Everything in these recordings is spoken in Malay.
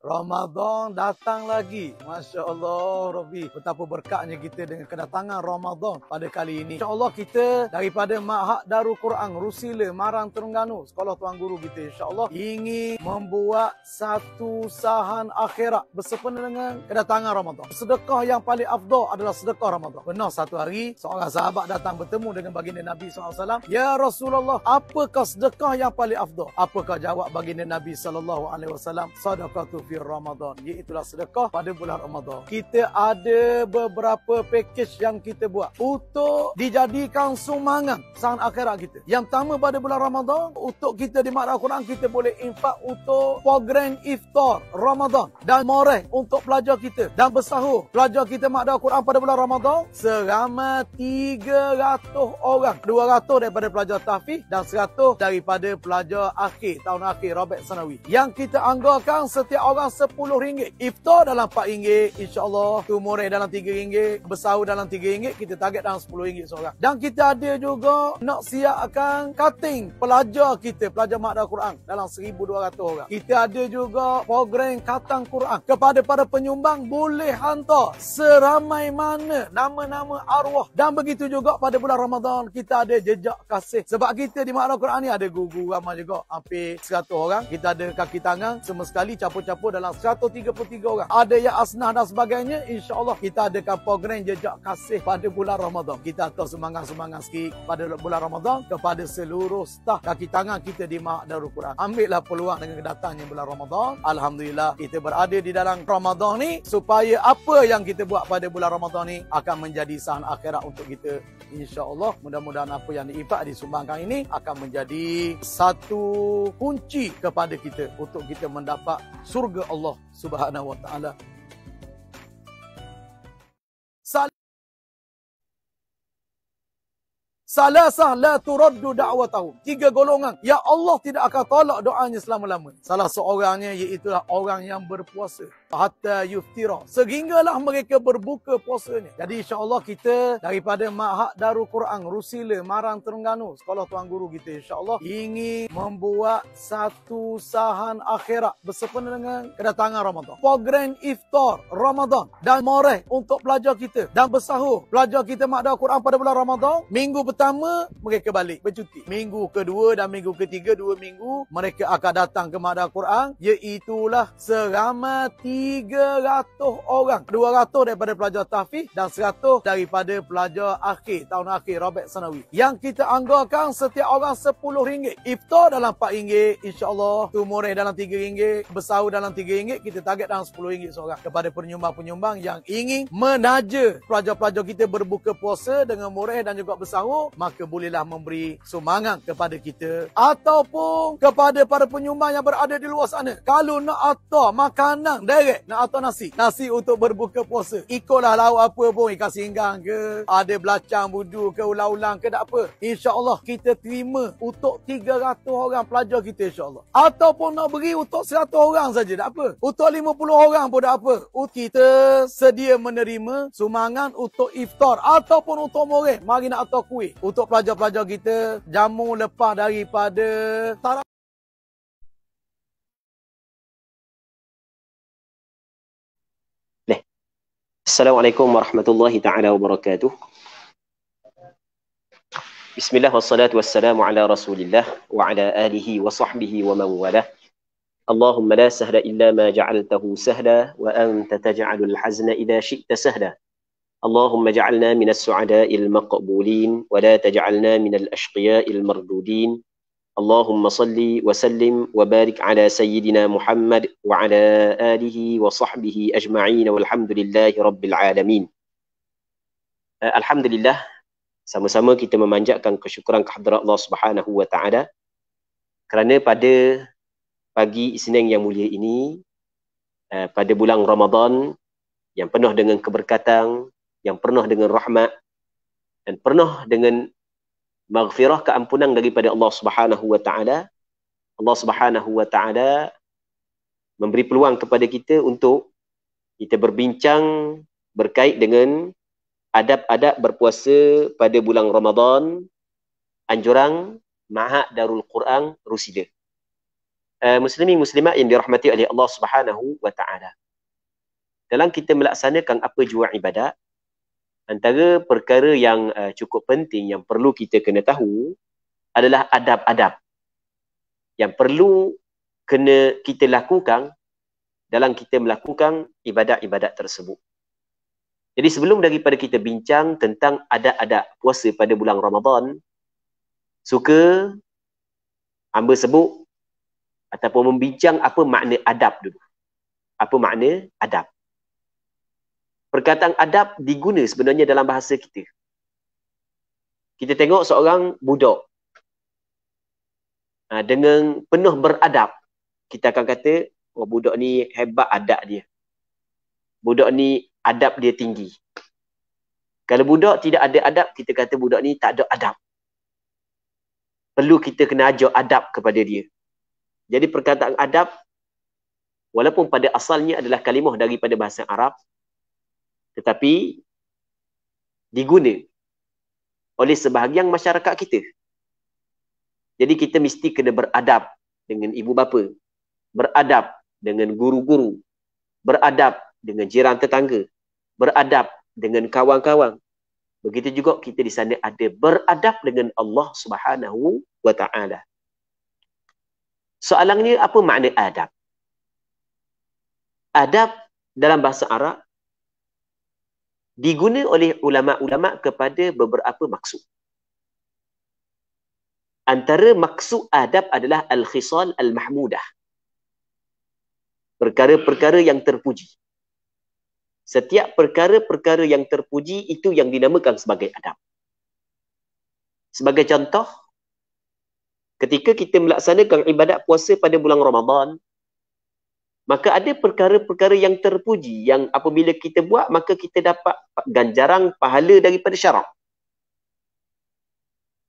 Ramadan datang lagi. Masya Allah, Rabbi. Betapa berkatnya kita dengan kedatangan Ramadan pada kali ini. Insya Allah kita daripada Ma'had Darul Quran, Rusila, Marang, Terengganu, sekolah tuan guru kita, insya Allah ingin membuat satu usahaan akhirat bersempena dengan kedatangan Ramadan. Sedekah yang paling afdal adalah sedekah Ramadan. Benar satu hari, seorang sahabat datang bertemu dengan baginda Nabi SAW. Ya Rasulullah, apakah sedekah yang paling afdal? Apakah jawab baginda Nabi SAW? Sadaqatu fi Ramadan, iaitulah sedekah pada bulan Ramadan. Kita ada beberapa package yang kita buat untuk dijadikan sumbangan sang akhirat kita. Yang pertama pada bulan Ramadan, untuk kita di Ma'had Al-Quran, kita boleh infak untuk program iftar Ramadan dan moreh untuk pelajar kita dan bersahur pelajar kita Ma'had Al-Quran pada bulan Ramadan seramai 300 orang, 200 daripada pelajar tahfiz dan 100 daripada pelajar akhir tahun akhir Rabi' Sanawi. Yang kita anggarkan setiap orang RM10. Iftar dalam RM4, insya-Allah. Tu moreh dalam RM3, bersahur dalam RM3, kita target dalam RM10 seorang. Dan kita ada juga nak siapkan cutting pelajar kita, pelajar Ma'had Al-Quran dalam 1,200 orang. Kita ada juga program khatam Quran. Kepada para penyumbang boleh hantar seramai mana nama-nama arwah. Dan begitu juga pada bulan Ramadan kita ada jejak kasih. Sebab kita di Ma'had Al-Quran ni ada guru ramai juga, hampir 100 orang. Kita ada kaki tangan semua sekali campur-campur dalam 133 orang. Ada yang asnah dan sebagainya. InsyaAllah kita adakan program jejak kasih pada bulan Ramadan. Kita akan semangat-semangat sikit pada bulan Ramadan kepada seluruh staf kaki tangan kita di Ma'had Darul Quran. Ambillah peluang dengan kedatangannya bulan Ramadan. Alhamdulillah kita berada di dalam Ramadan ni supaya apa yang kita buat pada bulan Ramadan ni akan menjadi sahan akhirat untuk kita. InsyaAllah mudah-mudahan apa yang diinfak disumbangkan ini akan menjadi satu kunci kepada kita untuk kita mendapat surga Allah Subhanahu wa taala. Salasah la turaddu da'watahum. 3 golongan ya Allah tidak akan tolak doanya selama-lamanya. Salah seorangnya iaitulah orang yang berpuasa hatta yuftira, sehinggalah mereka berbuka puasanya. Jadi insya-Allah kita daripada Ma'had Darul Quran, Rusila, Marang, Terengganu, sekolah tuan guru kita, insya-Allah ingin membuat satu usahaan akhirat bersempena dengan kedatangan Ramadan. Program iftar Ramadan dan moreh untuk pelajar kita dan bersahur pelajar kita Ma'had Al-Quran pada bulan Ramadan. Minggu pertama mereka balik bercuti. Minggu kedua dan minggu ketiga, 2 minggu mereka akan datang ke Ma'had Al-Quran, iaitulah seramai 300 orang, 200 daripada pelajar tahfiz dan 100 daripada pelajar akhir tahun akhir Rabi' Sanawi. Yang kita anggarkan setiap orang RM10. Iftar dalam RM4, insya-Allah. Tu moreh dalam RM3, bersahur dalam RM3, kita target dalam RM10 seorang. Kepada penyumbang-penyumbang yang ingin menaja pelajar-pelajar kita berbuka puasa dengan moreh dan juga bersahur, maka bolehlah memberi sumbangan kepada kita ataupun kepada para penyumbang yang berada di luar sana. Kalau nak atar makanan direct, nak atar nasi untuk berbuka puasa, ikutlah lauk apa pun, ikan singgang ke, ada belacang budu ke, ulang-ulang ke, tak apa, insya-Allah kita terima untuk 300 orang pelajar kita, insya-Allah. Ataupun nak beri untuk 100 orang saja, tak apa, untuk 50 orang pun tak apa. Kita sedia menerima sumbangan untuk iftar ataupun untuk moreh. Mari nak atar kuih untuk pelajar-pelajar kita, jamu lepas daripada tarawih. Assalamualaikum warahmatullahi ta'ala wabarakatuh. Bismillah wassalatu wassalamu ala rasulillah wa ala alihi wa sahbihi wa man walah. Allahumma la sahla illa ma ja'altahu sahla wa anta taj'alul hazna idha syi'ta sahla. Allahumma ja'alna minas su'ada'il maqbulin wa la taj'alna minal ashqiya'il mardudin. Allahumma salli wa sallim wa barik ala sayyidina Muhammad wa ala alihi wa sahbihi ajma'in walhamdulillahi rabbil alamin. Alhamdulillah, sama-sama kita memanjatkan kesyukuran kehadrat Allah Subhanahu wa taala kerana pada pagi Isnin yang mulia ini, pada bulan Ramadan yang penuh dengan keberkatan, yang penuh dengan rahmat dan penuh dengan maghfirah, keampunan daripada Allah Subhanahu wa taala. Allah Subhanahu wa taala memberi peluang kepada kita untuk kita berbincang berkait dengan adab-adab berpuasa pada bulan Ramadan, anjuran Ma'had Darul Quran Rusila. muslimin muslimat yang dirahmati oleh Allah Subhanahu wa taala. Dalam kita melaksanakan apa jua ibadat, antara perkara yang cukup penting yang perlu kita kena tahu adalah adab-adab yang perlu kena kita lakukan dalam kita melakukan ibadat-ibadat tersebut. Jadi sebelum daripada kita bincang tentang adab-adab puasa pada bulan Ramadan, suka hamba sebut ataupun membincang apa makna adab dulu. Apa makna adab? Perkataan adab diguna sebenarnya dalam bahasa kita. Kita tengok seorang budak dengan penuh beradab. Kita akan kata, oh budak ni hebat adab dia. Budak ni adab dia tinggi. Kalau budak tidak ada adab, kita kata budak ni tak ada adab. Perlu kita kena ajar adab kepada dia. Jadi perkataan adab, walaupun pada asalnya adalah kalimah daripada bahasa Arab, tetapi diguna oleh sebahagian masyarakat kita. Jadi kita mesti kena beradab dengan ibu bapa, beradab dengan guru-guru, beradab dengan jiran tetangga, beradab dengan kawan-kawan. Begitu juga kita di sana ada beradab dengan Allah Subhanahu wa taala. Soalannya, apa makna adab? Adab dalam bahasa Arab diguna oleh ulama-ulama kepada beberapa maksud. Antara maksud adab adalah al-khisal al-mahmudah. Perkara-perkara yang terpuji. Setiap perkara-perkara yang terpuji itu yang dinamakan sebagai adab. Sebagai contoh, ketika kita melaksanakan ibadat puasa pada bulan Ramadan, maka ada perkara-perkara yang terpuji yang apabila kita buat, maka kita dapat ganjaran pahala daripada syarak.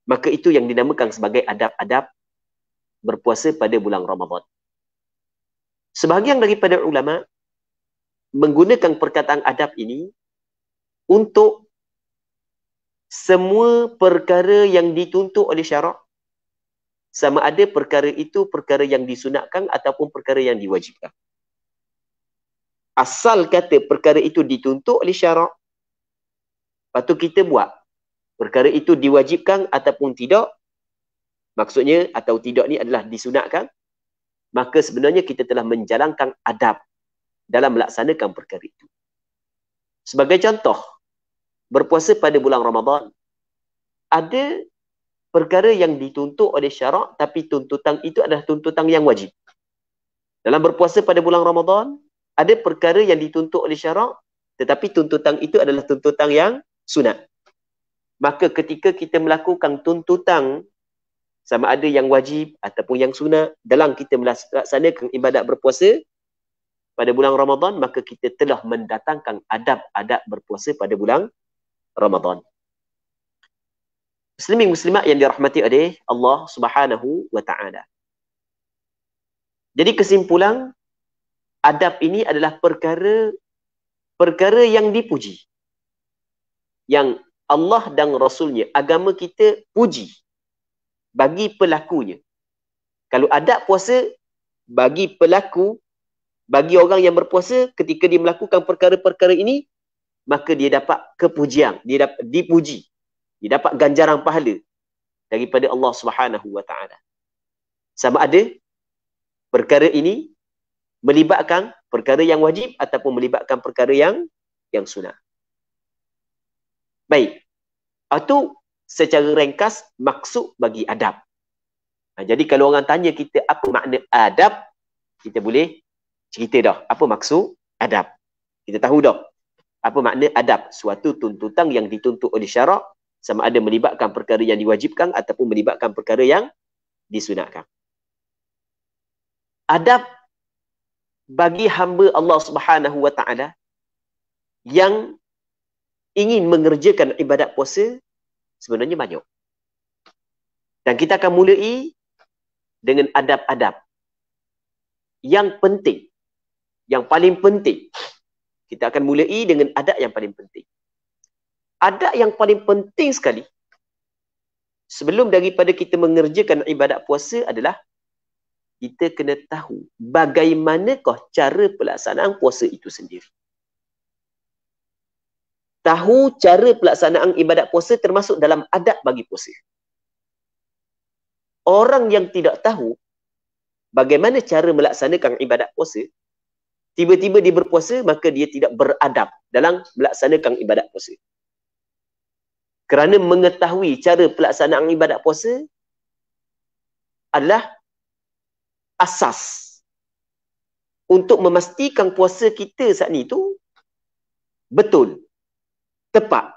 Maka itu yang dinamakan sebagai adab-adab berpuasa pada bulan Ramadan. Sebahagian daripada ulama menggunakan perkataan adab ini untuk semua perkara yang dituntut oleh syarak, sama ada perkara itu perkara yang disunatkan ataupun perkara yang diwajibkan. Asal kata perkara itu dituntut oleh syarak, lepas tu kita buat. Perkara itu diwajibkan ataupun tidak, maksudnya atau tidak ni adalah disunatkan, maka sebenarnya kita telah menjalankan adab dalam melaksanakan perkara itu. Sebagai contoh, berpuasa pada bulan Ramadan, ada perkara yang dituntut oleh syarak, tapi tuntutan itu adalah tuntutan yang wajib. Dalam berpuasa pada bulan Ramadan, ada perkara yang dituntut oleh syarak, tetapi tuntutan itu adalah tuntutan yang sunat. Maka ketika kita melakukan tuntutan, sama ada yang wajib ataupun yang sunat, dalam kita melaksanakan ibadat berpuasa pada bulan Ramadan, maka kita telah mendatangkan adab-adab berpuasa pada bulan Ramadan. Muslimin muslimat yang dirahmati oleh Allah Subhanahu wa taala. Jadi kesimpulan, adab ini adalah perkara yang dipuji, yang Allah dan Rasulnya, agama kita puji bagi pelakunya. Kalau adab puasa, bagi pelaku, bagi orang yang berpuasa, ketika dia melakukan perkara-perkara ini, maka dia dapat kepujian, dia dapat dipuji, dia dapat ganjaran pahala daripada Allah Subhanahu wa taala. Sama ada perkara ini melibatkan perkara yang wajib ataupun melibatkan perkara yang sunat. Baik. Itu secara ringkas maksud bagi adab. Jadi kalau orang tanya kita apa makna adab, kita boleh cerita dah apa maksud adab. Kita tahu dah apa makna adab, suatu tuntutan yang dituntut oleh syarak, sama ada melibatkan perkara yang diwajibkan ataupun melibatkan perkara yang disunatkan. Adab bagi hamba Allah Subhanahu wa taala yang ingin mengerjakan ibadat puasa sebenarnya banyak. Dan kita akan mulai dengan adab-adab yang penting, yang paling penting. Kita akan mulai dengan adab yang paling penting. Adab yang paling penting sekali sebelum daripada kita mengerjakan ibadat puasa adalah kita kena tahu bagaimanakah cara pelaksanaan puasa itu sendiri. Tahu cara pelaksanaan ibadat puasa termasuk dalam adab bagi puasa. Orang yang tidak tahu bagaimana cara melaksanakan ibadat puasa, tiba-tiba dia berpuasa, maka dia tidak beradab dalam melaksanakan ibadat puasa. Kerana mengetahui cara pelaksanaan ibadat puasa adalah asas untuk memastikan puasa kita saat ini tu betul, tepat,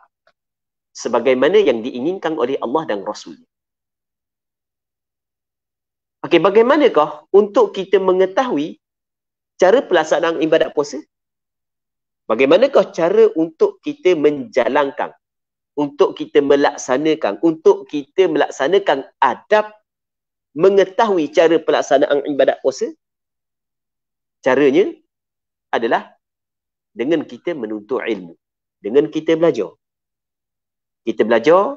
sebagaimana yang diinginkan oleh Allah dan Rasul. Okey, bagaimanakah untuk kita mengetahui cara pelaksanaan ibadat puasa? Bagaimanakah cara untuk kita menjalankan, untuk kita melaksanakan, adab mengetahui cara pelaksanaan ibadat puasa? Caranya adalah dengan kita menuntut ilmu, dengan kita belajar. Kita belajar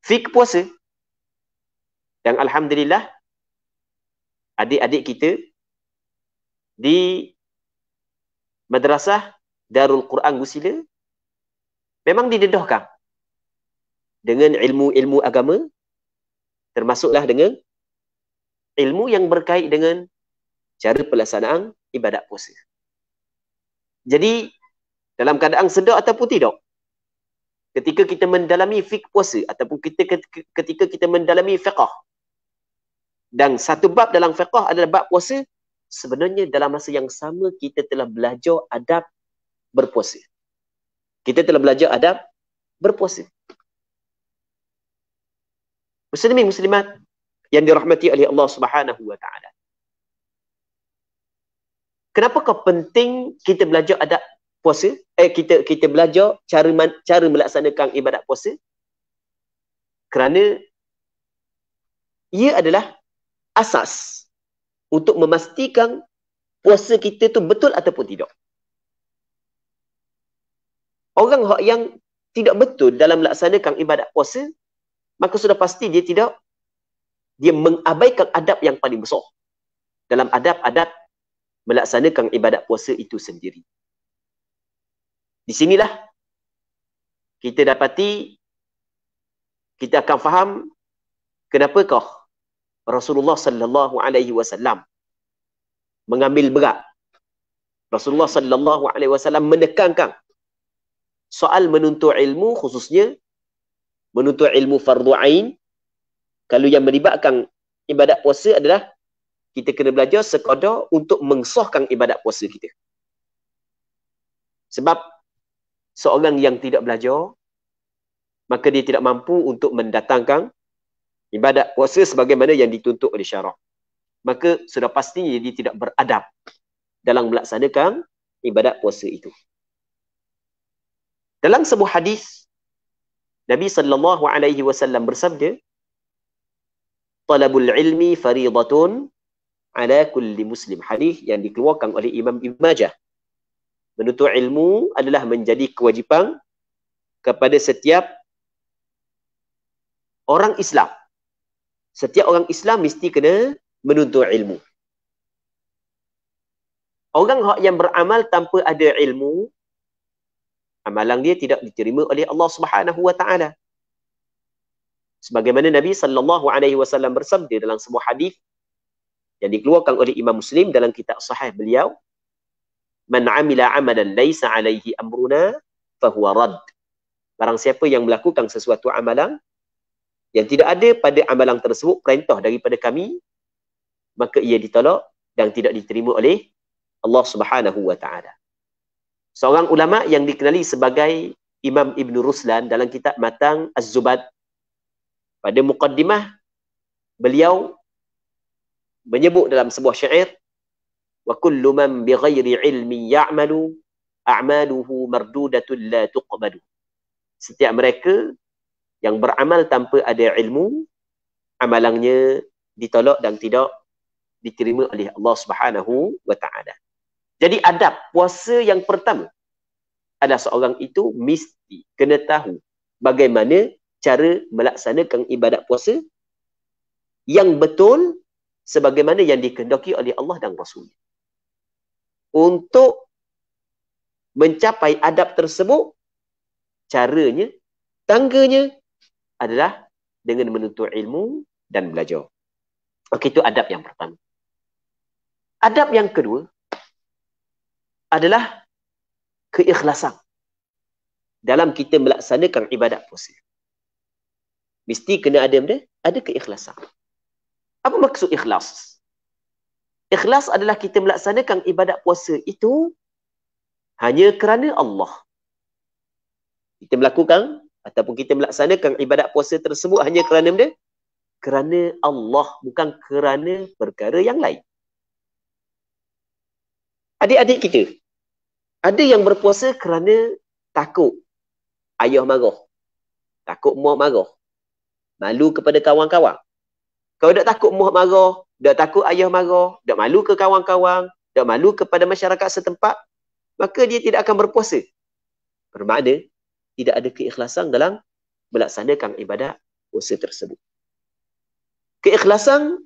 fiqh puasa. Dan alhamdulillah, adik-adik kita di Madrasah Darul Quran Gusila memang didedahkan dengan ilmu-ilmu agama, termasuklah dengan ilmu yang berkait dengan cara pelaksanaan ibadat puasa. Jadi, dalam keadaan sedar ataupun tidak, ketika kita mendalami fiqh puasa ataupun ketika kita mendalami fiqh, dan satu bab dalam fiqh adalah bab puasa, sebenarnya dalam masa yang sama kita telah belajar adab berpuasa. Kita telah belajar adab berpuasa. Muslimin muslimat yang dirahmati oleh Allah Subhanahu wa taala. Kenapakah penting kita belajar adab puasa? Kita belajar cara melaksanakan ibadat puasa? Kerana ia adalah asas untuk memastikan puasa kita tu betul ataupun tidak. Orang yang tidak betul dalam melaksanakan ibadat puasa, maka sudah pasti dia mengabaikan adab yang paling besar dalam adab-adab melaksanakan ibadat puasa itu sendiri. Di sinilah kita akan faham kenapakah Rasulullah sallallahu alaihi wasallam mengambil berat. Rasulullah sallallahu alaihi wasallam menekankan soal menuntut ilmu, khususnya menuntut ilmu fardu ain. Kalau yang melibatkan ibadat puasa adalah kita kena belajar sekadar untuk mensahkan ibadat puasa kita. Sebab seorang yang tidak belajar, maka dia tidak mampu untuk mendatangkan ibadat puasa sebagaimana yang dituntut oleh syarak. Maka sudah pastinya dia tidak beradab dalam melaksanakan ibadat puasa itu. Dalam sebuah hadis, Nabi sallallahu alaihi wasallam bersabda, "Talabul ilmi fariidatun ala kulli muslim." Hadis yang dikeluarkan oleh Imam Ibn Majah. Menuntut ilmu adalah menjadi kewajipan kepada setiap orang Islam. Setiap orang Islam mesti kena menuntut ilmu. Orang yang beramal tanpa ada ilmu, amalan dia tidak diterima oleh Allah Subhanahu wa taala. Sebagaimana Nabi sallallahu alaihi wasallam bersabda dalam sebuah hadis yang dikeluarkan oleh Imam Muslim dalam kitab sahih beliau, "Man 'amila 'amalan laisa 'alaihi amruna fahuwa radd." Barang siapa yang melakukan sesuatu amalan yang tidak ada pada amalan tersebut perintah daripada kami, maka ia ditolak dan tidak diterima oleh Allah Subhanahu wa taala. Seorang ulama yang dikenali sebagai Imam Ibn Ruslan dalam kitab Matang Az-Zubad, pada muqaddimah beliau menyebut dalam sebuah syair, "Wa kullu man bighairi ilmi ya'malu a'maluhu mardudatun la tuqbalu." Setiap mereka yang beramal tanpa ada ilmu, amalannya ditolak dan tidak diterima oleh Allah Subhanahu wa taala. Jadi adab puasa yang pertama adalah seorang itu mesti kena tahu bagaimana cara melaksanakan ibadat puasa yang betul sebagaimana yang dikehendaki oleh Allah dan Rasul. Untuk mencapai adab tersebut, caranya, tangganya adalah dengan menuntut ilmu dan belajar. Okey, itu adab yang pertama. Adab yang kedua adalah keikhlasan dalam kita melaksanakan ibadat puasa. Mesti kena ada keikhlasan. Apa maksud ikhlas? Ikhlas adalah kita melaksanakan ibadat puasa itu hanya kerana Allah. Kita melakukan ataupun kita melaksanakan ibadat puasa tersebut hanya kerana Allah, bukan kerana perkara yang lain. Adik-adik kita, ada yang berpuasa kerana takut ayah marah, takut mak marah, malu kepada kawan-kawan. Kalau dah takut mak marah, dah takut ayah marah, dah malu ke kawan-kawan, dah malu kepada masyarakat setempat, maka dia tidak akan berpuasa. Bermakna tidak ada keikhlasan dalam melaksanakan ibadat puasa tersebut. Keikhlasan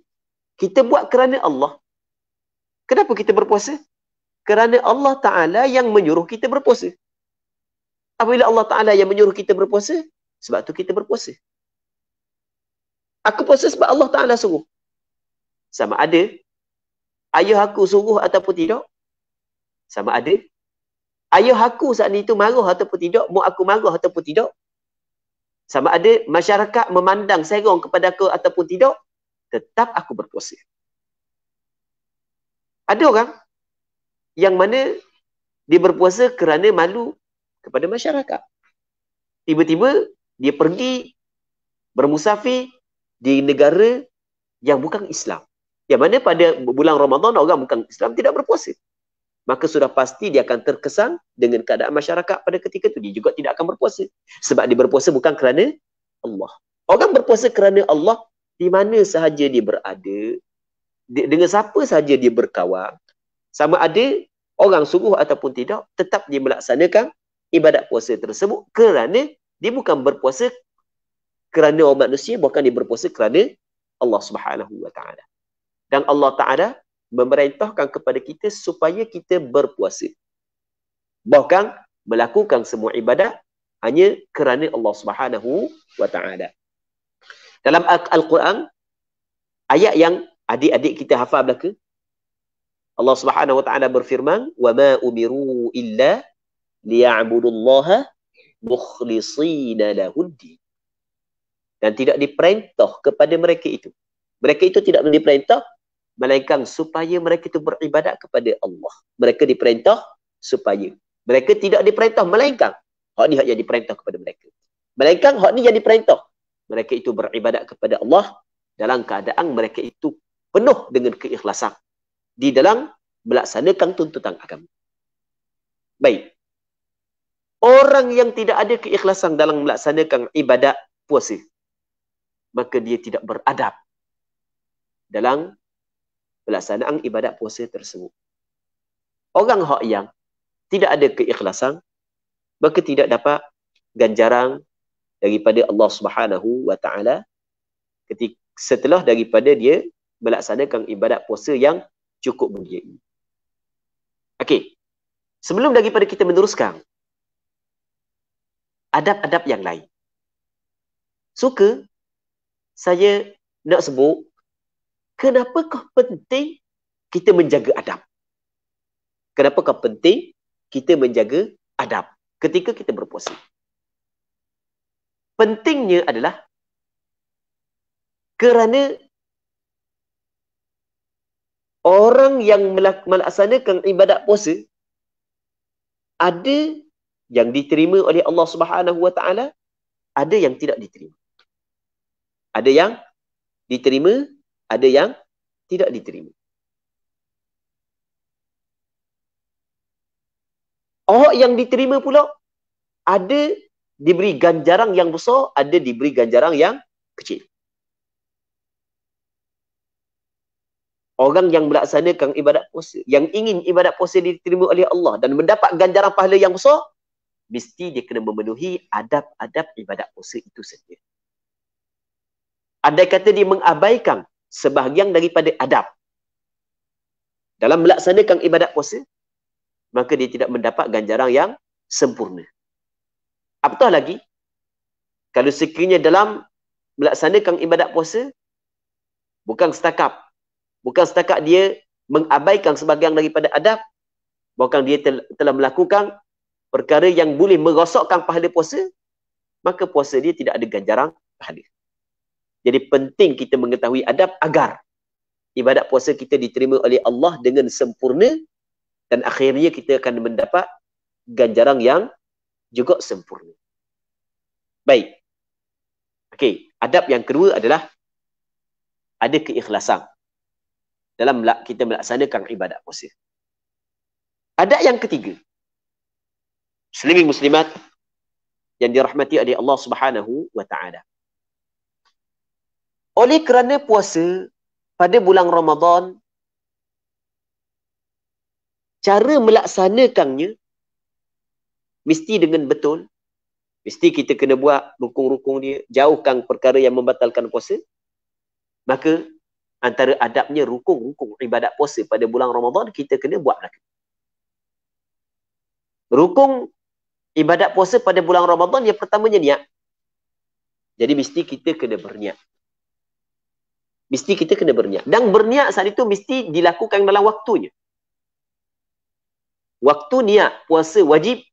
kita buat kerana Allah. Kenapa kita berpuasa? Kerana Allah Ta'ala yang menyuruh kita berpuasa. Apabila Allah Ta'ala yang menyuruh kita berpuasa, sebab tu kita berpuasa. Aku puasa sebab Allah Ta'ala suruh. Sama ada ayah aku suruh ataupun tidak. Sama ada ayah aku saat itu marah ataupun tidak, mak aku marah ataupun tidak. Sama ada masyarakat memandang serong kepada aku ataupun tidak, tetap aku berpuasa. Ada orang yang mana dia berpuasa kerana malu kepada masyarakat. Tiba-tiba dia pergi bermusafir di negara yang bukan Islam. Yang mana pada bulan Ramadan orang bukan Islam tidak berpuasa. Maka sudah pasti dia akan terkesan dengan keadaan masyarakat pada ketika itu. Dia juga tidak akan berpuasa. Sebab dia berpuasa bukan kerana Allah. Orang berpuasa kerana Allah di mana sahaja dia berada, dengan siapa sahaja dia berkawan, sama ada orang suruh ataupun tidak, tetap dia melaksanakan ibadat puasa tersebut kerana dia bukan berpuasa kerana orang manusia, bukan dia berpuasa kerana Allah Subhanahu wa Ta'ala. Dan Allah Ta'ala memerintahkan kepada kita supaya kita berpuasa. Bahkan melakukan semua ibadat hanya kerana Allah Subhanahu wa Ta'ala. Dalam Al-Quran, ayat yang adik-adik kita hafal belaka, Allah Subhanahu wa Ta'ala berfirman, "Wa ma umiru illa liya'budullaha mukhlishina lahud-din." Dan tidak diperintah kepada mereka itu. Mereka itu tidak diperintah melainkan supaya mereka itu beribadat kepada Allah. Mereka diperintah supaya. Mereka tidak diperintah melainkan hak ni hak yang diperintah kepada mereka. Melainkan hak ni yang diperintah. Mereka itu beribadat kepada Allah dalam keadaan mereka itu penuh dengan keikhlasan di dalam melaksanakan tuntutan agama. Baik. Orang yang tidak ada keikhlasan dalam melaksanakan ibadat puasa, maka dia tidak beradab dalam pelaksanaan ibadat puasa tersebut. Orang hak yang tidak ada keikhlasan, maka tidak dapat ganjaran daripada Allah Subhanahu wa Ta'ala setelah daripada dia melaksanakan ibadat puasa yang cukup mulia ini. Okey. Sebelum daripada kita meneruskan adab-adab yang lain, suka saya nak sebut kenapakah penting kita menjaga adab. Kenapakah penting kita menjaga adab ketika kita berpuasa. Pentingnya adalah kerana orang yang melaksanakan ibadat puasa ada yang diterima oleh Allah Subhanahu wa Ta'ala, ada yang tidak diterima. Ada yang diterima, ada yang tidak diterima. Orang yang diterima pula ada diberi ganjaran yang besar, ada diberi ganjaran yang kecil. Orang yang melaksanakan ibadat puasa, yang ingin ibadat puasa diterima oleh Allah dan mendapat ganjaran pahala yang besar, mesti dia kena memenuhi adab-adab ibadat puasa itu saja. Andai kata dia mengabaikan sebahagian daripada adab dalam melaksanakan ibadat puasa, maka dia tidak mendapat ganjaran yang sempurna. Apatah lagi, kalau sekiranya dalam melaksanakan ibadat puasa, bukan setakat dia mengabaikan sebahagian daripada adab, bahkan dia telah melakukan perkara yang boleh merosakkan pahala puasa, maka puasa dia tidak ada ganjaran pahala. Jadi penting kita mengetahui adab agar ibadat puasa kita diterima oleh Allah dengan sempurna dan akhirnya kita akan mendapat ganjaran yang juga sempurna. Baik. Okey, adab yang kedua adalah ada keikhlasan dalam kita melaksanakan ibadat puasa. Adab yang ketiga, muslimin muslimat yang dirahmati oleh Allah Subhanahu wa taala. Oleh kerana puasa pada bulan Ramadan, cara melaksanakannya mesti dengan betul. Mesti kita kena buat rukun-rukun dia, jauhkan perkara yang membatalkan puasa. Maka antara adabnya rukun-rukun ibadat puasa pada bulan Ramadan kita kena buat lagi. Rukun ibadat puasa pada bulan Ramadan yang pertamanya niat. Jadi mesti kita kena berniat. Mesti kita kena berniat. Dan berniat saat itu mesti dilakukan dalam waktunya. Waktu niat puasa wajib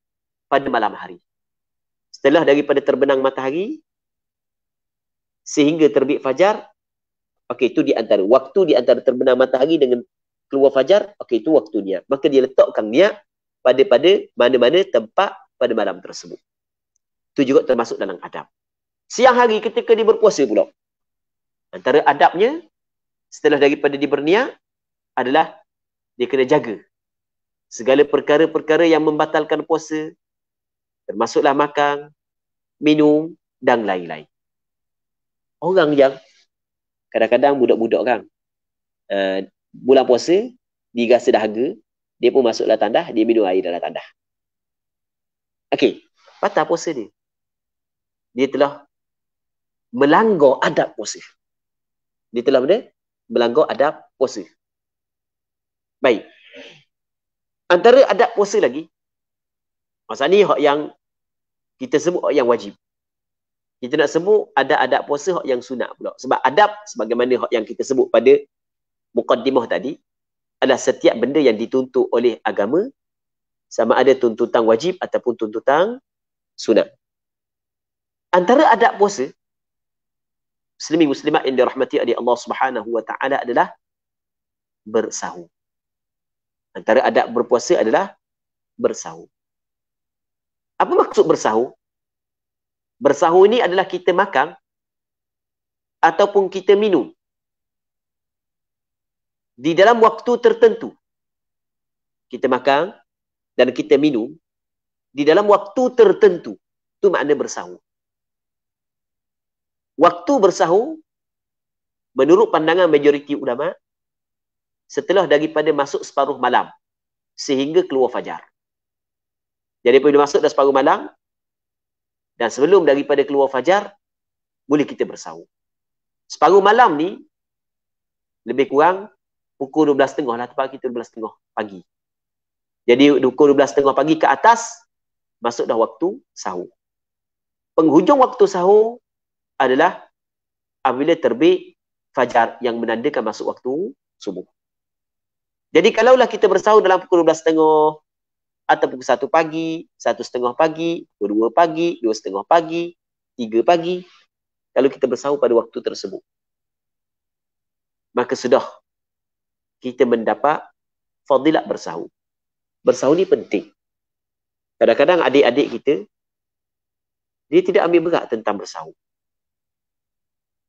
pada malam hari. Setelah daripada terbenam matahari sehingga terbit fajar, okey, itu di antara waktu di antara terbenam matahari dengan keluar fajar, okey, itu waktu niat. Maka dia letakkan niat pada mana-mana tempat pada malam tersebut. Itu juga termasuk dalam adab. Siang hari ketika dia berpuasa pula, antara adabnya setelah daripada dia berniat adalah dia kena jaga segala perkara-perkara yang membatalkan puasa, termasuklah makan, minum dan lain-lain. Orang yang kadang-kadang budak-budak kan, bulan puasa, dia rasa dahaga, dia pun masuklah tandah, dia minum air dalam tandah. Okey, batal puasa dia. Dia telah melanggar adab puasa. Dia telah melanggar adab puasa. Baik. Antara adab puasa lagi, masa ni hak yang kita sebut hak yang wajib. Kita nak sebut ada adab puasa hak yang sunat pula. Sebab adab sebagaimana hak yang kita sebut pada muqaddimah tadi adalah setiap benda yang dituntut oleh agama, sama ada tuntutan wajib ataupun tuntutan sunat. Antara adab puasa, muslimin muslimat yang dirahmati oleh Allah Subhanahu wa taala adalah bersahur. Antara adab berpuasa adalah bersahur. Apa maksud bersahur? Bersahur ini adalah kita makan ataupun kita minum di dalam waktu tertentu. Kita makan dan kita minum di dalam waktu tertentu. Itu makna bersahur. Waktu bersahur, menurut pandangan majoriti ulama, setelah daripada masuk separuh malam sehingga keluar fajar. Jadi apabila masuk dah separuh malam dan sebelum daripada keluar fajar, boleh kita bersahur. Separuh malam ni lebih kurang pukul 12.30 lah, tempat kita 12.30 pagi. Jadi pukul 12.30 pagi ke atas, masuk dah waktu sahur. Penghujung waktu sahur adalah apabila terbit fajar yang menandakan masuk waktu subuh. Jadi kalaulah kita bersahur dalam pukul 12.30 atau pukul 1 pagi, 1.30 pagi, pukul 2 pagi, 2.30 pagi, 3 pagi, kalau kita bersahur pada waktu tersebut, maka sudah kita mendapat fadilat bersahur. Bersahur ni penting. Kadang-kadang adik-adik kita, dia tidak ambil berat tentang bersahur.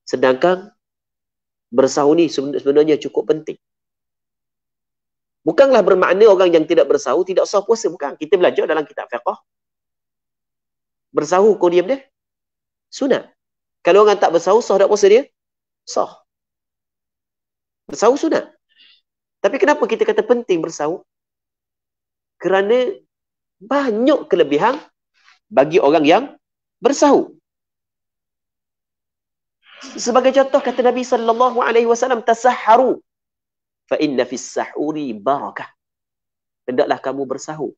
Sedangkan bersahur ni sebenarnya cukup penting. Bukanlah bermakna orang yang tidak bersahur tidak sah puasa, bukan. Kita belajar dalam kitab fiqh. Bersahur kau diam dia, sunat. Kalau orang tak bersahur, sah tak puasa dia? Sah. Bersahur sunat. Tapi kenapa kita kata penting bersahur? Kerana banyak kelebihan bagi orang yang bersahur. Sebagai contoh kata Nabi sallallahu alaihi wasallam, tasahharu fa inna fis sahuri barakah. Hendaklah kamu bersahur.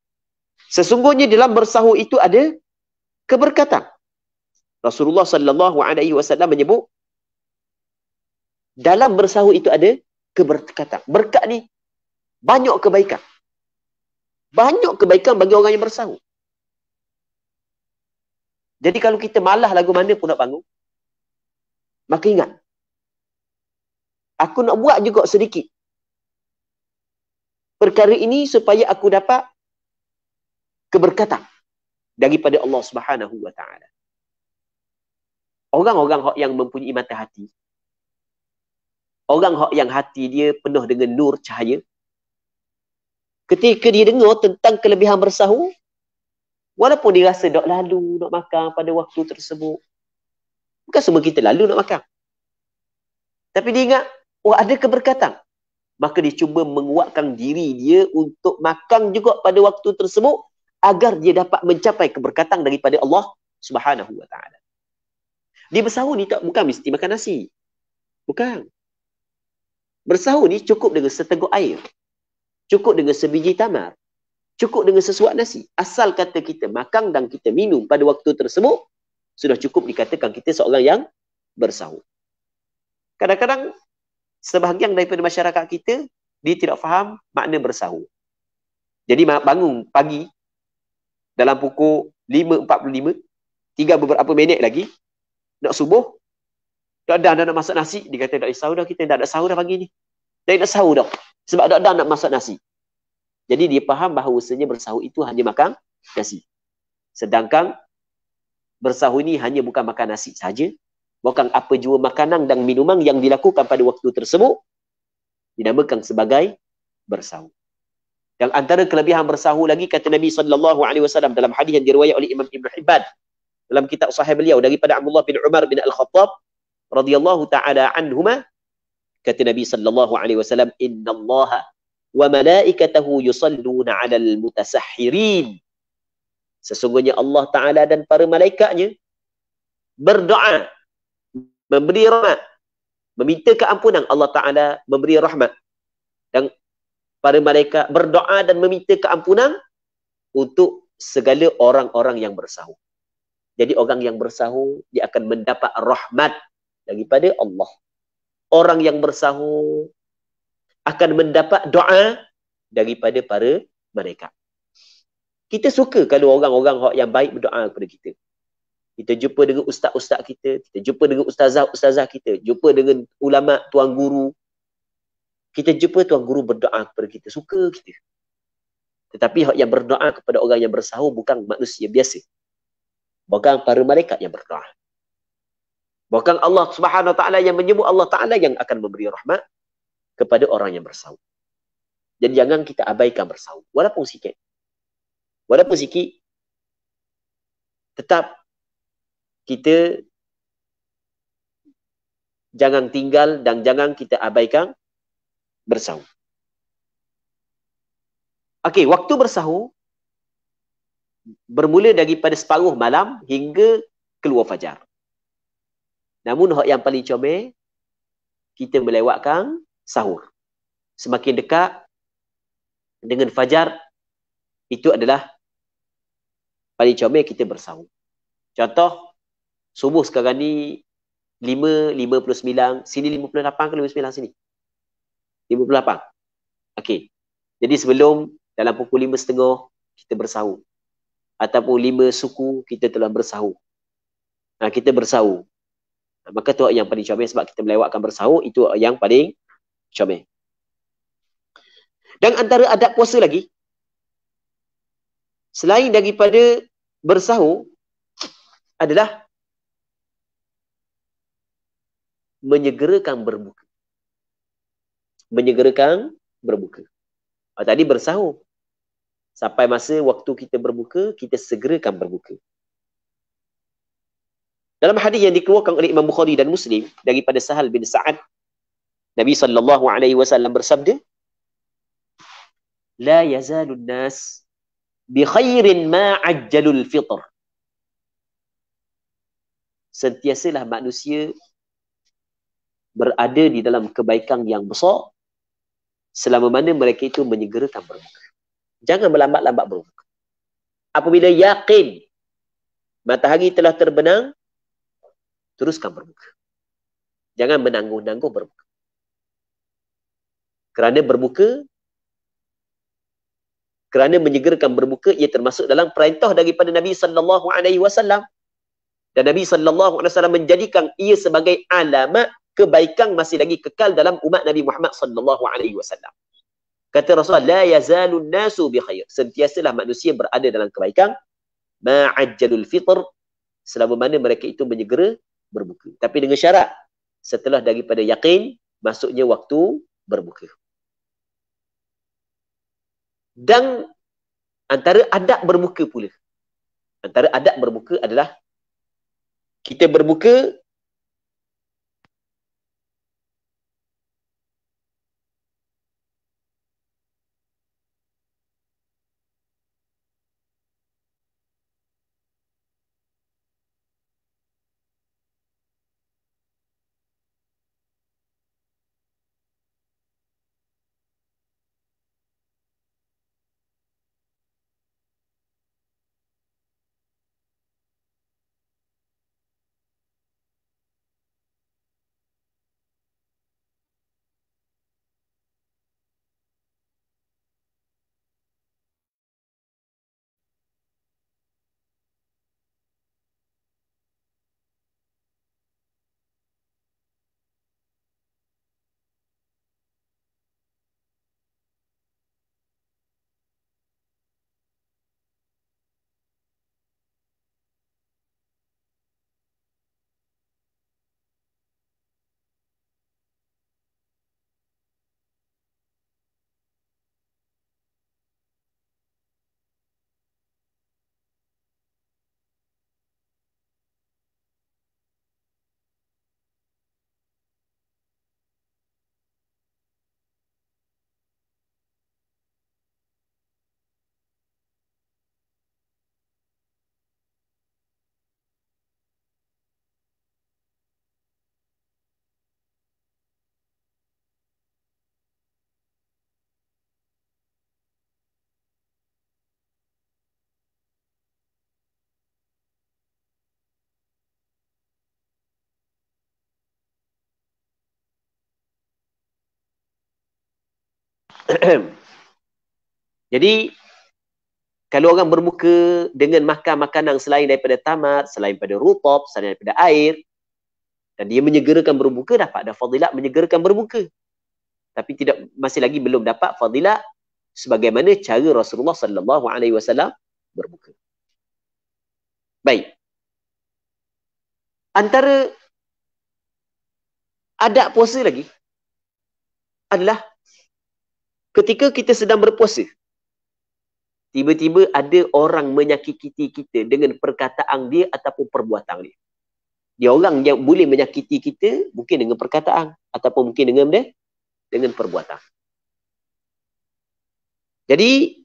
Sesungguhnya dalam bersahur itu ada keberkatan. Rasulullah sallallahu alaihi wasallam menyebut dalam bersahur itu ada keberkatan. Berkat ni banyak kebaikan. Banyak kebaikan bagi orang yang bersahur. Jadi kalau kita malas lagu mana pun nak bangun, maka ingat, aku nak buat juga sedikit perkara ini supaya aku dapat keberkatan daripada Allah Subhanahu wa taala. Orang-orang yang mempunyai mata hati, orang yang hati dia penuh dengan nur cahaya, ketika dia dengar tentang kelebihan bersahur, walaupun dia rasa tak lalu nak makan pada waktu tersebut, bukan semua kita lalu nak makan, tapi dia ingat, oh ada keberkatan, maka dia cuba menguatkan diri dia untuk makan juga pada waktu tersebut, agar dia dapat mencapai keberkatan daripada Allah Subhanahu wa taala. Dia bersahur ni bukan mesti makan nasi. Bukan. Bersahur ni cukup dengan seteguk air. Cukup dengan sebiji tamar. Cukup dengan sesuap nasi. Asal kata kita makan dan kita minum pada waktu tersebut, sudah cukup dikatakan kita seorang yang bersahur. Kadang-kadang sebahagian daripada masyarakat kita, dia tidak faham makna bersahur. Jadi bangun pagi, dalam pukul 5.45, tinggal beberapa minit lagi, nak subuh, dah nak masak nasi, dia kata tak sahur dah, kita dah nak sahur dah pagi ni. Dah nak sahur dah. Sebab dah nak masak nasi. Jadi dia faham bahawasanya bersahur itu hanya makan nasi. Sedangkan bersahur ini hanya bukan makan nasi saja, bukan apa jua makanan dan minuman yang dilakukan pada waktu tersebut dinamakan sebagai bersahur. Dan antara kelebihan bersahur lagi kata Nabi sallallahu alaihi wasallam dalam hadis yang diriwayatkan oleh Imam Ibn Hibban dalam kitab sahih beliau daripada Abdullah bin Umar bin Al-Khattab radhiyallahu taala anhuma, kata Nabi sallallahu alaihi wasallam, innallaha wa malaikatahu yusalluna 'alal mutasahhirin. Sesungguhnya Allah Taala dan para malaikatnya berdoa, memberi rahmat, meminta keampunan. Allah Taala memberi rahmat dan para malaikat berdoa dan meminta keampunan untuk segala orang-orang yang bersahur. Jadi orang yang bersahur dia akan mendapat rahmat daripada Allah. Orang yang bersahur akan mendapat doa daripada para malaikat. Kita suka kalau orang-orang yang baik berdoa kepada kita. Kita jumpa dengan ustaz-ustaz kita, kita jumpa dengan ustazah-ustazah kita, jumpa dengan ulama, tuan guru. Kita jumpa tuan guru berdoa kepada kita, suka kita. Tetapi yang berdoa kepada orang yang bersahur bukan manusia biasa. Bukan para malaikat yang berdoa. Bukan Allah Subhanahu Wa Taala yang menyebut, Allah Taala yang akan memberi rahmat kepada orang yang bersahur. Jadi jangan kita abaikan bersahur. Walaupun sikit. Walaupun sikit, tetap kita jangan tinggal dan jangan kita abaikan bersahur. Okey, waktu bersahur bermula daripada separuh malam hingga keluar fajar. Namun yang paling comel, kita melewatkan sahur. Semakin dekat dengan fajar, itu adalah paling comel kita bersahur. Contoh, subuh sekarang ni 5.59, sini 58 ke 59 sini? 58. Okey. Jadi sebelum dalam pukul 5.30 kita bersahur. Ataupun 5 suku kita telah bersahur. Kita bersahur. Maka tu yang paling comel sebab kita melewatkan bersahur, itu yang paling comel. Dan antara adab puasa lagi, selain daripada bersahur, adalah menyegerakan berbuka. Menyegerakan berbuka. Tadi bersahur. Sampai masa waktu kita berbuka, kita segerakan berbuka. Dalam hadis yang dikeluarkan oleh Imam Bukhari dan Muslim daripada Sahal bin Sa'ad, Nabi sallallahu alaihi wasallam bersabda, "La yazalun nas bi khairin ma ajjalul fitr." Sentiasalah manusia berada di dalam kebaikan yang besar selama mana mereka itu menyegerakan berbuka. Jangan berlambat-lambat berbuka. Apabila yakin matahari telah terbenam, teruskan berbuka. Jangan menangguh-nangguh berbuka. Kerana menyegerakan berbuka ia termasuk dalam perintah daripada Nabi sallallahu alaihi wasallam. Dan Nabi sallallahu alaihi wasallam menjadikan ia sebagai alamat kebaikan masih lagi kekal dalam umat Nabi Muhammad sallallahu alaihi wasallam. Kata Rasulullah, la yazalun nasu bi khair. Sentiasalah manusia berada dalam kebaikan ma'ajjalul fitr, selama mana mereka itu menyegera berbuka. Tapi dengan syarat setelah daripada yakin masuknya waktu berbuka. Dan antara adab berbuka pula. Antara adab berbuka adalah kita berbuka jadi kalau orang berbuka dengan makan makanan selain daripada tamat, selain daripada rutab, selain daripada air, dan dia menyegerakan berbuka, dapat ada fadilat menyegerakan berbuka. Tapi masih lagi belum dapat fadilat sebagaimana cara Rasulullah sallallahu alaihi wasallam berbuka. Baik. Antara adab puasa lagi adalah ketika kita sedang berpuasa, tiba-tiba ada orang menyakiti kita dengan perkataan dia ataupun perbuatan dia. Dia orang yang boleh menyakiti kita mungkin dengan perkataan ataupun mungkin dengan perbuatan. Jadi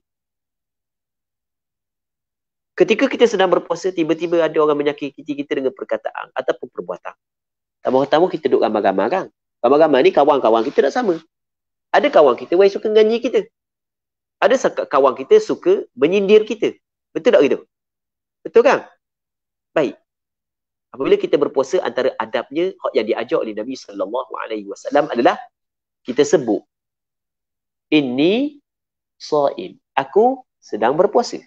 ketika kita sedang berpuasa, tiba-tiba ada orang menyakiti kita dengan perkataan ataupun perbuatan. Pertama-tama kita duduk ramai-ramai kan. Ramai-ramai ni kawan-kawan kita tak sama. Ada kawan kita yang suka nganyi kita. Ada kawan kita suka menyindir kita. Betul tak gitu? Betul kan? Baik. Apabila kita berpuasa, antara adabnya yang diajar oleh Nabi sallallahu alaihi wasallam adalah kita sebut, inni shaim. Aku sedang berpuasa.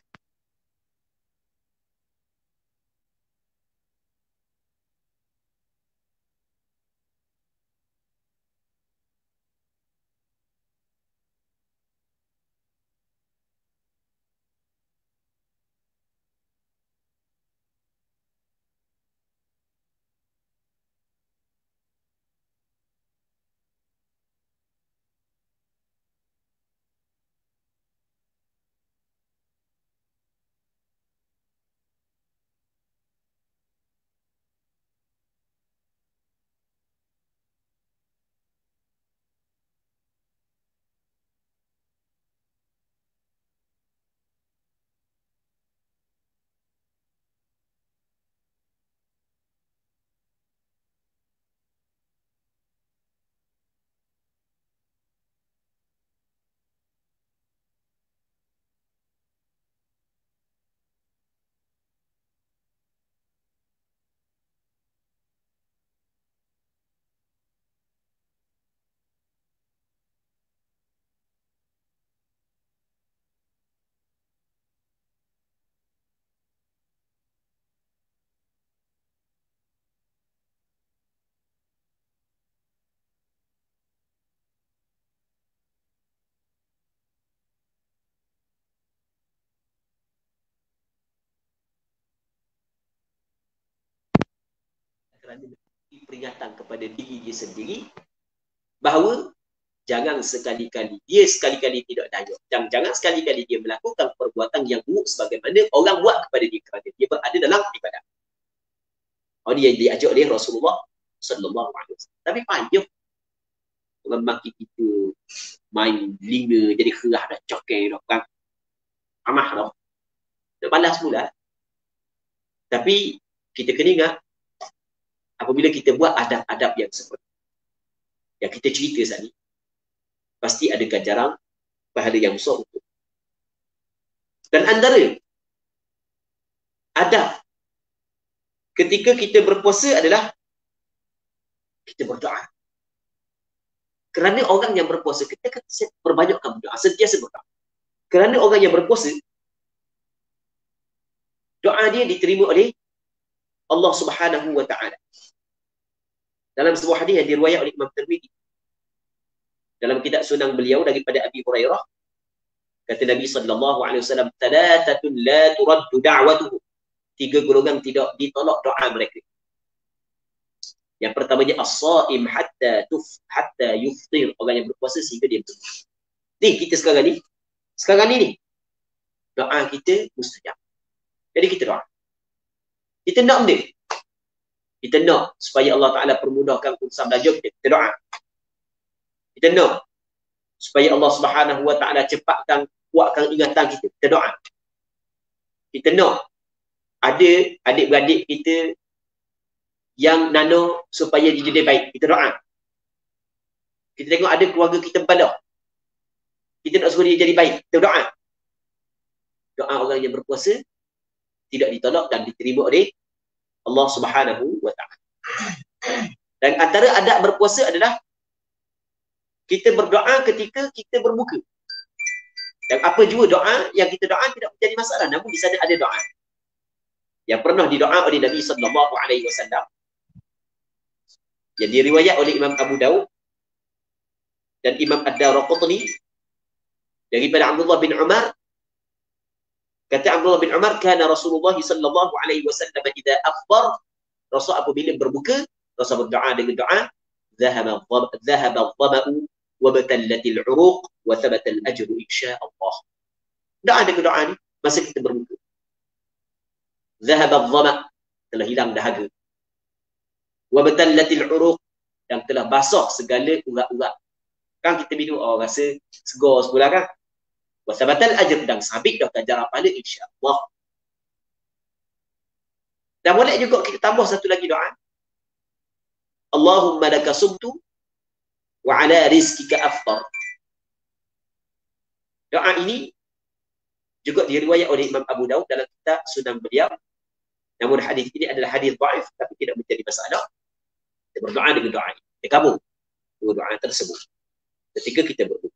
kerana peringatan kepada diri dia sendiri bahawa jangan sekali-kali tidak daya. Jangan sekali-kali dia melakukan perbuatan yang buruk sebagaimana orang buat kepada dia kerana dia berada dalam ibadah. Ini yang diajak oleh Rasulullah sallallahu alaihi wasallam. Tapi payah orang maki kita main linga jadi kerah dah cokel dah kan. Amah dah. Nak balas pula. Tapi kita kena ingat apabila kita buat adab-adab yang seperti yang kita cerita saat ni, pasti ada ganjaran pahala yang besar untuk. Dan antara adab ketika kita berpuasa adalah kita berdoa. Kerana orang yang berpuasa, kita perbanyakkan berdoa, sentiasa berdoa. Kerana orang yang berpuasa, doa dia diterima oleh Allah Subhanahu wa Ta'ala. Dalam sebuah hadis yang diriwayatkan oleh Imam Tirmidzi, dalam kitab Sunan beliau daripada Abi Hurairah, kata Nabi sallallahu alaihi wasallam, "Thalathatun la turaddu da'watuhum." 3 golongan tidak ditolak doa mereka. Yang pertamanya as-shaim hatta yuftir, orang yang berpuasa sehingga dia berbuka. Ni kita sekarang ni doa kita mustajab. Jadi kita doa. Kita nak benda. Kita nak supaya Allah Ta'ala permudahkan urusan belajar kita doa. Kita nak supaya Allah Subhanahu wa Ta'ala cepatkan, kuatkan ingatan kita doa. Kita nak ada adik-beradik kita yang nano supaya dia jadi baik, kita doa. Kita tengok ada keluarga kita berbalah, kita nak suruh dia jadi baik, kita doa. Doa orang yang berpuasa tidak ditolak dan diterima oleh Allah Subhanahu wa Ta'ala. Dan antara adab berpuasa adalah kita berdoa ketika kita berbuka. Dan apa jua doa yang kita doa tidak menjadi masalah, namun di sana ada doa yang pernah didoa oleh Nabi sallallahu alaihi wasallam, yang diriwayat oleh Imam Abu Daud dan Imam Ad-Darqutni daripada Abdullah bin Umar. Kata Abdullah bin Umar, kana Rasulullah sallallahu alaihi wasallam idza afṭar, Rasul apabila berbuka, Rasul berdoa dengan doa, dhahaba adh-dhama'u wa batallatil 'uruq wa thabata al-ajru insya-Allah. Doa dengan doa ni masa kita berbuka. Dhahaba adh-dhama', telah hilang dahaga. Wa batallatil 'uruq, dan telah basah segala urat-urat. Kan kita minum rasa segar sebelah kan? Wasabatal ajr, dan sabit dah ganjaran pahala insya-Allah. Dan boleh juga kita tambah satu lagi doa. Allahumma laka sumtu wa ala rizkika aftar. Doa ini juga diriwayat oleh Imam Abu Daud dalam kitab Sunan beliau. Namun hadis ini adalah hadis dhaif, tapi tidak menjadi masalah. Kita berdoa dengan doa ini. Kita kabul doa tersebut ketika kita berdoa.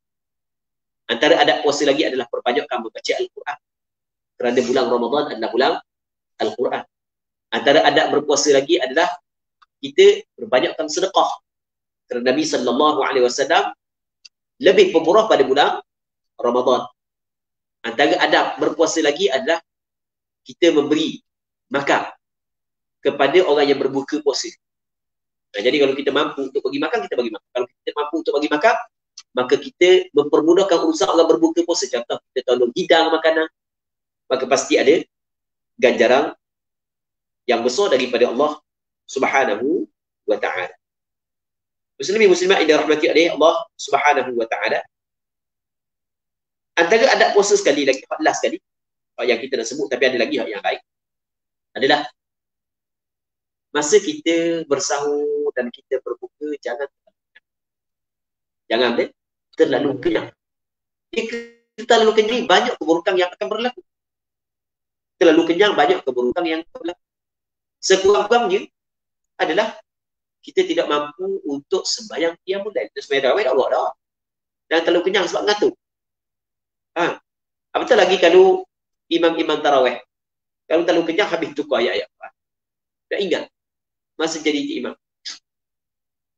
Antara adab puasa lagi adalah perbanyakkan membaca Al-Quran. Kerana bulan Ramadan adalah bulan Al-Quran. Antara adab berpuasa lagi adalah kita perbanyakkan sedekah. Kerana Nabi sallallahu alaihi wasallam lebih pemurah pada bulan Ramadan. Antara adab berpuasa lagi adalah kita memberi makan kepada orang yang berbuka puasa. Nah, jadi kalau kita mampu untuk bagi makan, kita bagi makan. Kalau kita mampu untuk bagi makan, maka kita mempermudahkan urusan orang berbuka puasa. Contoh, kita tolong hidang makanan, maka pasti ada ganjaran yang besar daripada Allah Subhanahu wa Ta'ala. Muslimin muslimat yang dirahmati oleh Allah Subhanahu wa Ta'ala, antara adab puasa sekali lagi, last sekali yang kita nak sebut, tapi ada lagi yang lain, adalah masa kita bersahur dan kita berbuka, jangan terlalu kenyang. Jika kita terlalu kenyang, banyak keburukan yang akan berlaku. Terlalu kenyang, banyak keburukan yang berlaku. Sekurang-kurangnya adalah kita tidak mampu untuk sembahyang qiyamul lail. Sembahyang tarawih tak buat dah. Dan terlalu kenyang sebab ngantuk. Apatah lagi kalau imam-imam tarawih, kalau terlalu kenyang habis tukar ayat-ayat. Tak ingat masa jadi imam.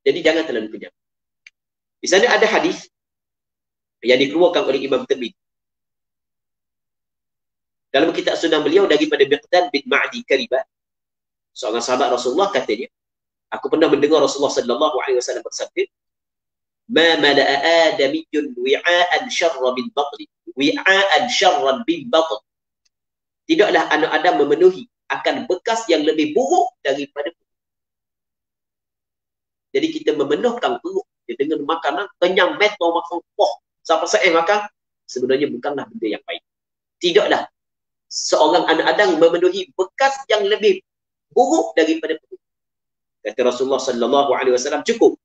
Jadi jangan terlalu kenyang. Di sana ada hadis yang dikeluarkan oleh Imam Tirmidzi dalam kitab Sunan beliau daripada Miqdad bin Ma'di Karibah, seorang sahabat Rasulullah, kata dia, Aku pernah mendengar Rasulullah sallallahu alaihi wasallam bersabda, "Ma mala'a adamiyyun wi'a'an syarra min batni, wi'a'an syarran min batn." Tidaklah anak Adam memenuhi akan bekas yang lebih buruk daripada perut. Jadi kita memenuhkan perut dengan makanan kenyang meto makan poh sampai saya makan, sebenarnya bukanlah benda yang baik. Tidaklah seorang anak Adam memenuhi bekas yang lebih buruk daripada perut. Kata Rasulullah sallallahu alaihi wasallam, cukup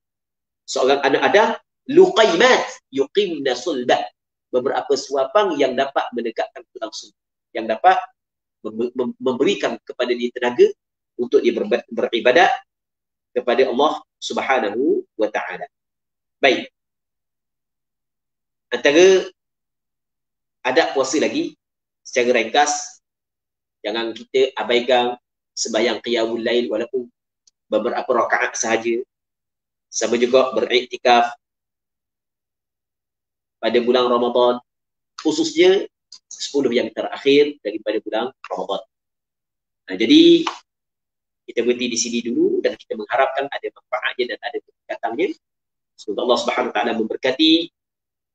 seorang anak Adam luqaimat yuqimna sulbah, beberapa suapan yang dapat menegakkan tulang sulbi, yang dapat memberikan kepada dia tenaga untuk dia beribadat kepada Allah Subhanahu wa taala. Baik. Antara adab puasa lagi secara ringkas, jangan kita abaikan sembahyang qiyamul lail walaupun beberapa rakaat sahaja. Sama juga beriktikaf pada bulan Ramadan, khususnya 10 yang terakhir daripada bulan Ramadan. Jadi kita berhenti di sini dulu dan kita mengharapkan ada manfaatnya dan ada keberkatannya. Semoga Allah Subhanahu wa taala memberkati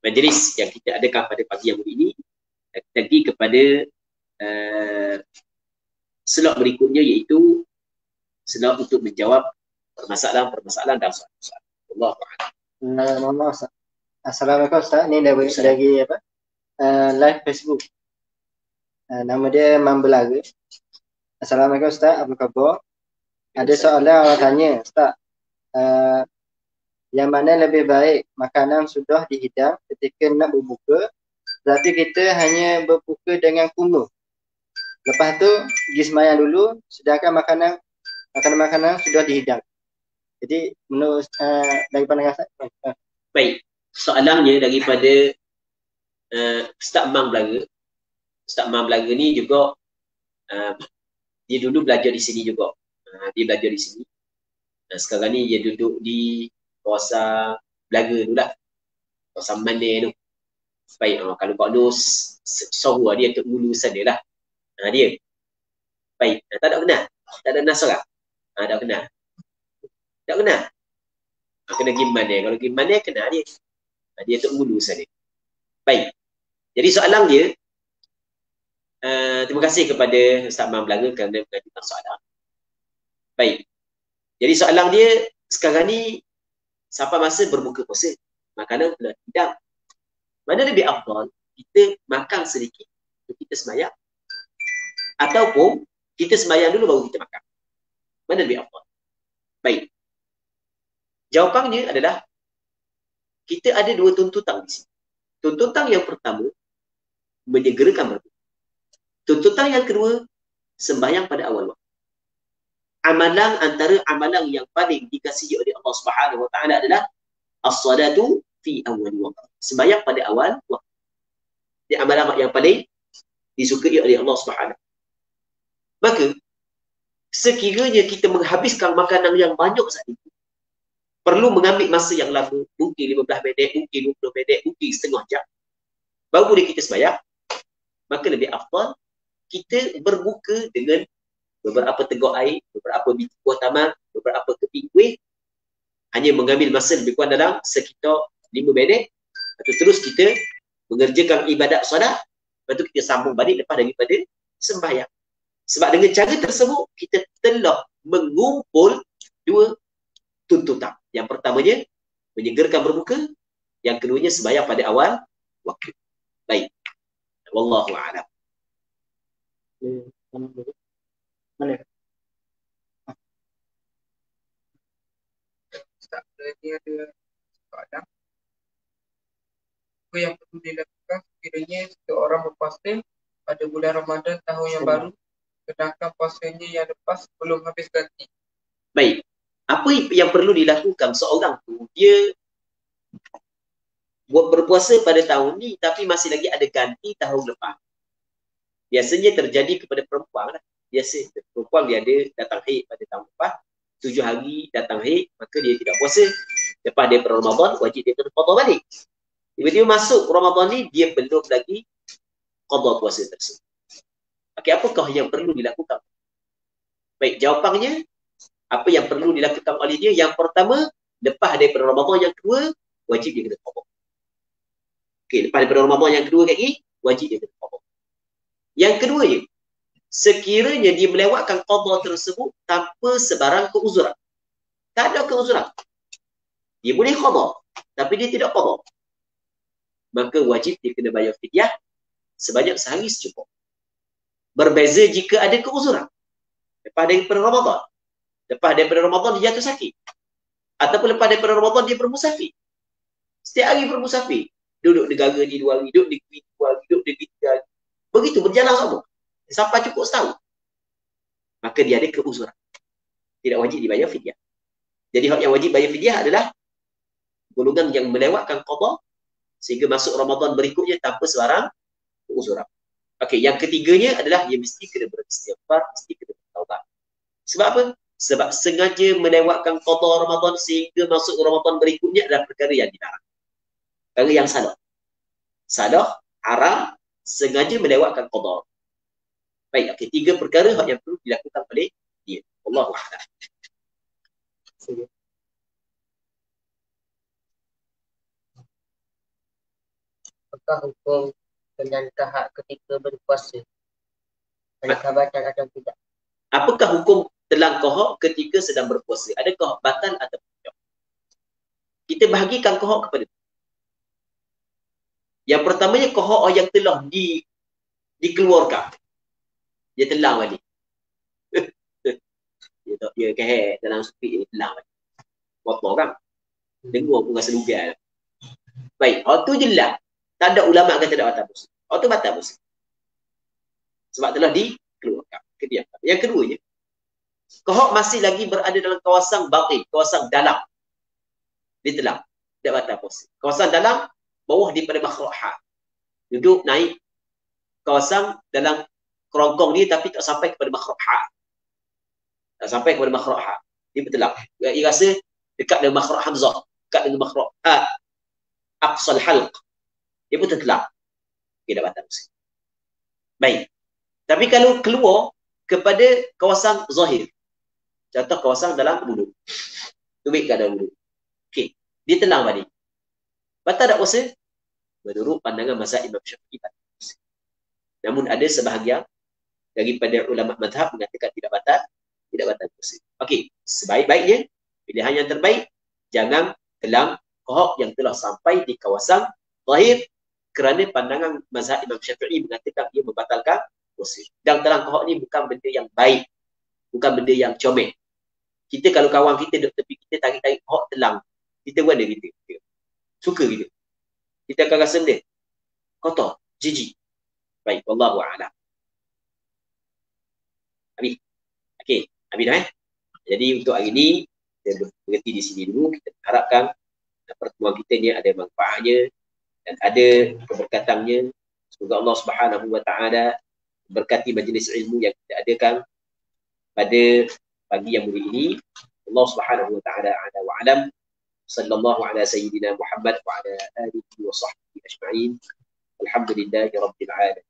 majlis yang kita adakan pada pagi yang ini. Lagi kepada slot berikutnya, iaitu slot untuk menjawab permasalahan-permasalahan dan soalan-soalan. Allah. Assalamualaikum Ustaz. Ni lagi apa? Live Facebook. Nama dia Mambelaga. Assalamualaikum Ustaz, apa khabar? Ada soalan orang tanya, Ustaz. Yang mana lebih baik, makanan sudah dihidang ketika nak berbuka, berarti kita hanya berbuka dengan kurma. Lepas tu pergi sembahyang dulu, sedangkan makanan sudah dihidang. Jadi menurut dari pandangan Ustaz. Baik, soalannya daripada Ustaz Mang Belaga. Ustaz Mang Belaga ni juga dia dulu belajar di sini juga. Dia belajar di sini. Sekarang ni dia duduk di kawasan Belaga tu lah. Kawasan Mane tu. Baik, kalau Pak Nur Sohua dia untuk mulu sana lah. Dia. Baik, tak ada kenal. Tak ada nasrah. Tak kenal. Tak kenal. Kena pergi Mane. Kalau pergi Mane, kenal dia. Dia untuk mulu sana. Baik. Jadi soalan dia, terima kasih kepada Ustaz Mam Belaga kerana mengajukan soalan. Baik. Jadi soalan dia, sekarang ni sampai masa berbuka puasa, makanan telah hidang. Mana lebih afdal kita makan sedikit untuk kita sembahyang, ataupun kita sembahyang dulu baru kita makan? Mana lebih afdal? Baik. Jawapannya adalah kita ada dua tuntutan di sini. Tuntutan yang pertama, menyegerakan berbuka. Tuntutan yang kedua, sembahyang pada awal waktu. Amalan antara amalan yang paling dikasihi oleh Allah Subhanahu wa taala adalah as-salatu fi awwal waqt. Sembahyang pada awal waktu. Ini amalan yang paling disukai oleh Allah Subhanahu. Maka sekiranya kita menghabiskan makanan yang banyak saat itu, perlu mengambil masa yang lama, mungkin 15 minit, mungkin 20 minit, mungkin setengah jam, baru boleh kita sembahyang, maka lebih afdal kita berbuka dengan beberapa teguk air, beberapa biji buah taman, beberapa keping kuih, hanya mengambil masa lebih kurang dalam sekitar 5 minit, atau terus kita mengerjakan ibadat solat, lepas tu kita sambung balik lepas daripada sembahyang. Sebab dengan cara tersebut, kita telah mengumpul dua tuntutan. Yang pertamanya, menyegerakan berbuka. Yang keduanya, sembahyang pada awal waktu. Baik. Wallahu a'lam. Mana? Ustaz, ini ada soalan. Apa yang perlu dilakukan sekiranya seseorang berpuasa pada bulan Ramadan tahun yang baru, sedangkan puasanya yang lepas belum habis ganti? Baik. Apa yang perlu dilakukan seorang tu, dia berpuasa pada tahun ni tapi masih lagi ada ganti tahun lepas. Biasanya terjadi kepada perempuan lah. Biasa perempuan dia ada datang haid pada tahun lepas, 7 hari datang haid, maka dia tidak puasa. Lepas dia Ramadan, wajib dia kena qada balik. Tiba-tiba masuk Ramadan ni, dia belum lagi qada puasa tersebut. Okey, apakah yang perlu dilakukan? Baik, jawapannya, Apa yang perlu dilakukan oleh dia? Yang pertama, lepas daripada Ramadan. Yang kedua, wajib dia kena qada. Okey, lepas daripada Ramadan yang kedua lagi, wajib dia kena qada. Yang keduanya, sekiranya dia melewatkan qada tersebut tanpa sebarang keuzuran. Tak ada keuzuran. Dia boleh qada, tapi dia tidak qada. Maka wajib dia kena bayar fidyah sebanyak sehari secukup. Berbeza jika ada keuzuran. Lepas daripada Ramadan. Lepas daripada Ramadan dia jatuh sakit. Ataupun lepas daripada Ramadan dia bermusafir. Setiap hari bermusafir. Duduk negara di 2 hari, duduk negeri 2 hari, duduk negeri 3 hari. Begitu berjalan semua. Sampai cukup setahun. Maka dia ada keuzuran. Tidak wajib dibayar fidyah. Jadi hak yang wajib bayar fidyah adalah golongan yang melewatkan qada sehingga masuk Ramadan berikutnya tanpa sebarang keuzuran. Okey, yang ketiganya adalah dia mesti kena beristighfar, mesti kena bertaubat. Sebab apa? Sebab sengaja melewatkan qada Ramadan sehingga masuk Ramadan berikutnya adalah perkara yang dilarang. Perkara yang salah. Salah, haram, sengaja melewatkan qada. Baik, okey, 3 perkara yang perlu dilakukan oleh dia. Allahu a'lam. Apakah hukum dengan kahak ketika berpuasa? Adakah batal atau tidak? Apakah hukum telang kohok ketika sedang berpuasa? Adakah batal atau tidak? Kita bahagikan kohok kepada yang pertamanya kohok yang telah dikeluarkan. Dia telang balik. Dia kehek dalam supik dia telang balik. Kotor kan? Dengar pun rasa lugal. Baik, hal tu jelas. Tak ada ulama kata tak batal puasa. Hal tu batal puasa. Sebab telah dikeluarkan. Yang keduanya, kohok masih lagi berada dalam kawasan batin, kawasan dalam. Dia telang. Tak batal puasa. Kawasan dalam, bawah daripada makhraj ha. Duduk naik kawasan dalam kerongkong dia tapi tak sampai kepada makhraj ha. Tak sampai kepada makhraj ha. Dia bertelang. Dia rasa dekat dengan makhraj hamzah, dekat dengan makhraj ha. Aqsal halq. Dia pun tertelang. Dia tak batal puasa. Baik. Tapi kalau keluar kepada kawasan zahir. Contoh kawasan dalam mulut. Tubik kat dalam mulut. Okey. Dia telang balik. Batal tak puasa? Menurut pandangan mazhab Imam Syafi'i batal puasa. Namun ada sebahagian daripada ulama mazhab mengatakan tidak batal puasa. Okey, sebaik-baiknya pilihan yang terbaik jangan telang kohok yang telah sampai di kawasan zahir kerana pandangan mazhab Imam Syafi'i mengatakan ia membatalkan puasa. Dan telang kohok ni bukan benda yang baik, bukan benda yang comel. Kita kalau kawan kita duduk tepi kita tarik-tarik kohok telang, kita buat dia kita. Suka kita. Kita akan rasa benda kotor, jijik. Baik, wallahu a'lam. Habis. Okey, habis dah Jadi untuk hari ini kita berhenti di sini dulu. Kita harapkan pertemuan kita ni ada manfaatnya dan ada keberkatannya. Semoga Allah Subhanahu wa taala berkati majlis ilmu yang kita adakan pada pagi yang mulia ini. Allah Subhanahu wa taala ala wa alam. Sallallahu ala sayyidina Muhammad wa ala alihi wa sahbihi ajma'in. Alhamdulillahi rabbil alamin.